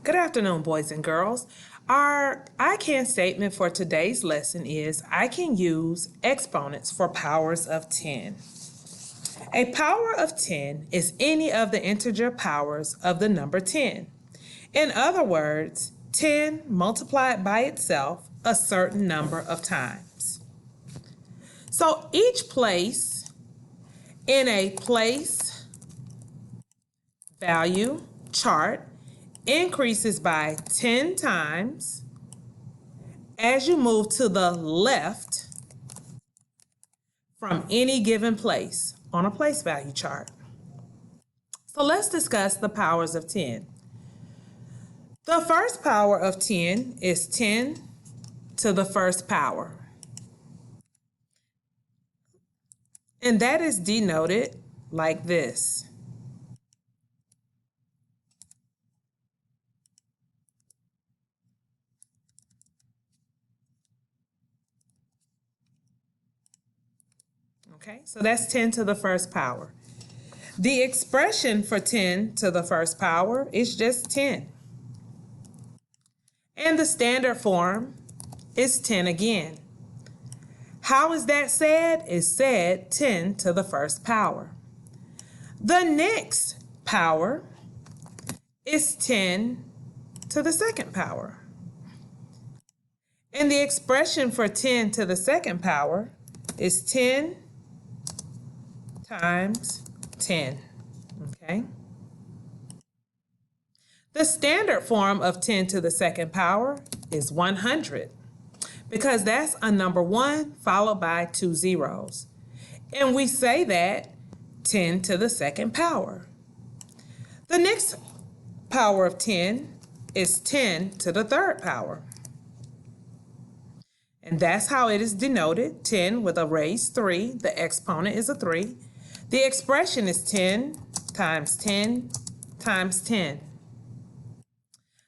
Good afternoon, boys and girls. Our I can statement for today's lesson is I can use exponents for powers of 10. A power of 10 is any of the integer powers of the number 10. In other words, 10 multiplied by itself a certain number of times. So each place in a place value chart increases by 10 times as you move to the left from any given place on a place value chart. So let's discuss the powers of 10. The first power of 10 is 10 to the first power. And that is denoted like this. Okay, so that's 10 to the first power. The expression for 10 to the first power is just 10. And the standard form is 10 again. How is that said? It's said 10 to the first power. The next power is 10 to the second power. And the expression for 10 to the second power is 10 times 10, okay? The standard form of 10 to the second power is 100 because that's a number 1 followed by 2 zeros. And we say that 10 to the second power. The next power of 10 is 10 to the third power. And that's how it is denoted, 10 with a raised 3. The exponent is a 3. The expression is 10 times 10 times 10.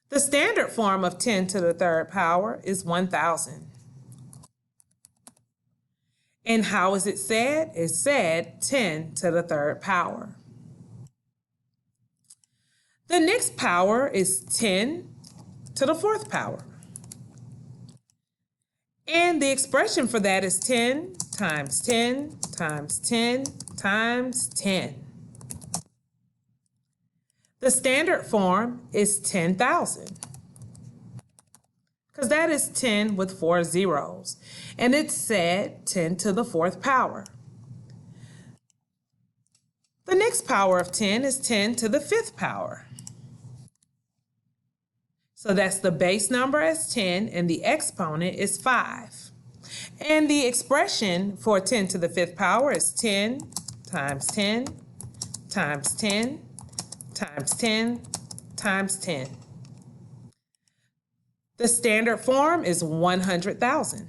The standard form of 10 to the third power is 1,000. And how is it said? It's said 10 to the third power. The next power is 10 to the fourth power. And the expression for that is 10 times 10 times 10 times 10. The standard form is 10,000 because that is 10 with 4 zeros. And it's said 10 to the fourth power. The next power of 10 is 10 to the fifth power. So that's the base number as 10 and the exponent is 5. And the expression for 10 to the fifth power is 10 times 10 times 10 times 10 times 10. The standard form is 100,000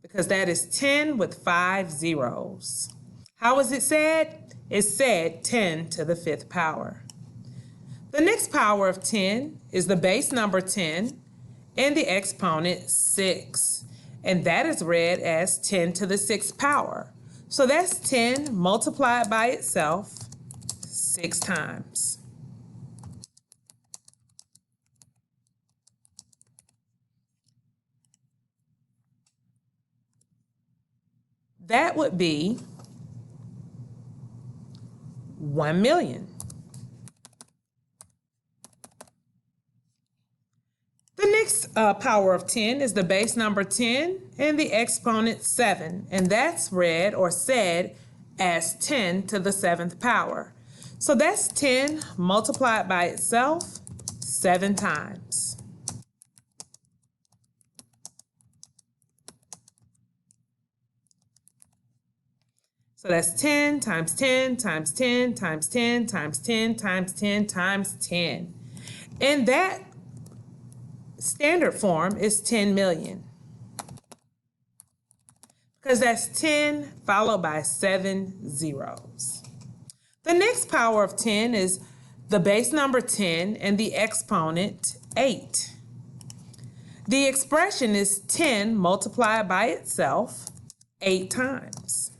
because that is 10 with 5 zeros. How is it said? It's said 10 to the fifth power. The next power of 10 is the base number 10 and the exponent 6. And that is read as 10 to the sixth power. So that's 10 multiplied by itself 6 times. That would be 1,000,000. The next power of 10 is the base number 10 and the exponent 7. And that's read or said as 10 to the seventh power. So that's 10 multiplied by itself 7 times. So that's 10 times 10 times 10 times 10 times 10 times 10 times 10. And that standard form is 10 million because that's 10 followed by 7 zeros. The next power of 10 is the base number 10 and the exponent 8. The expression is 10 multiplied by itself 8 times.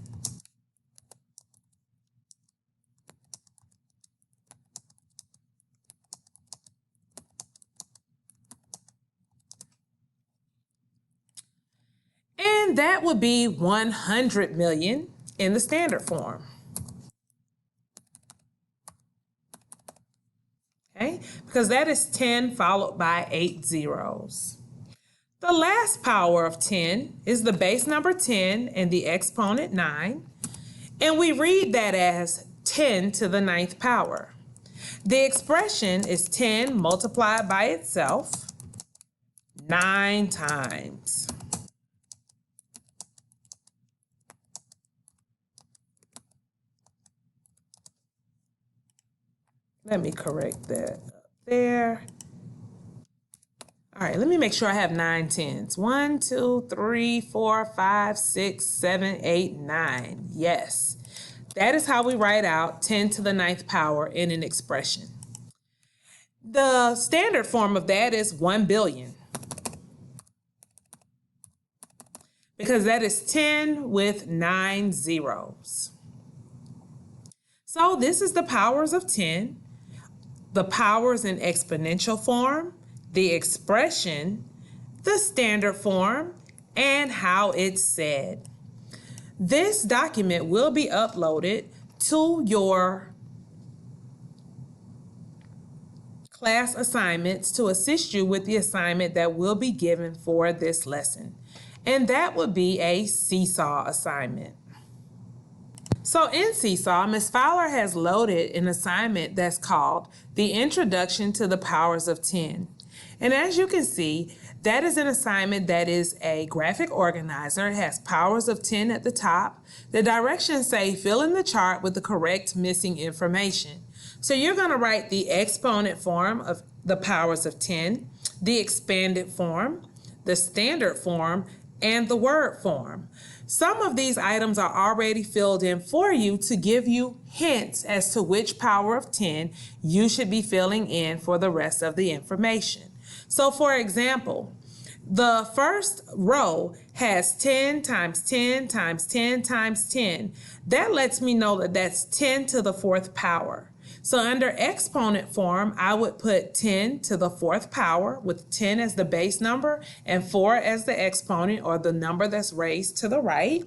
And that would be 100 million in the standard form. Okay, because that is 10 followed by 8 zeros. The last power of 10 is the base number 10 and the exponent 9. And we read that as 10 to the 9th power. The expression is 10 multiplied by itself 9 times. Let me correct that up there. All right, let me make sure I have 9 tens. 1, 2, 3, 4, 5, 6, 7, 8, 9. Yes, that is how we write out 10 to the 9th power in an expression. The standard form of that is 1 billion. Because that is 10 with 9 zeros. So this is the powers of 10. The powers in exponential form, the expression, the standard form, and how it's said. This document will be uploaded to your class assignments to assist you with the assignment that will be given for this lesson. And that would be a SeeSaw assignment. So in SeeSaw, Ms. Fowler has loaded an assignment that's called The Introduction to the Powers of 10. And as you can see, that is an assignment that is a graphic organizer. It has powers of 10 at the top. The directions say fill in the chart with the correct missing information. So you're going to write the exponent form of the powers of 10, the expanded form, the standard form, and the word form. Some of these items are already filled in for you to give you hints as to which power of 10 you should be filling in for the rest of the information. So for example, the first row has 10 times 10 times 10 times 10. That lets me know that that's 10 to the 4th power. So under exponent form, I would put 10 to the 4th power with 10 as the base number and 4 as the exponent or the number that's raised to the right.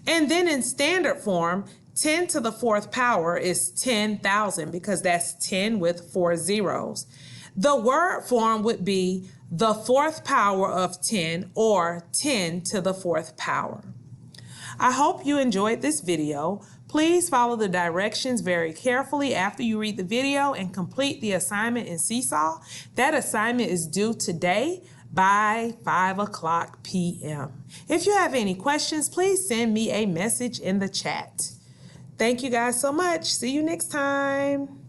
And then in standard form, 10 to the 4th power is 10,000 because that's 10 with 4 zeros. The word form would be the 4th power of 10 or 10 to the 4th power. I hope you enjoyed this video. Please follow the directions very carefully after you read the video and complete the assignment in SeeSaw. That assignment is due today by 5:00 p.m. If you have any questions, please send me a message in the chat. Thank you guys so much. See you next time.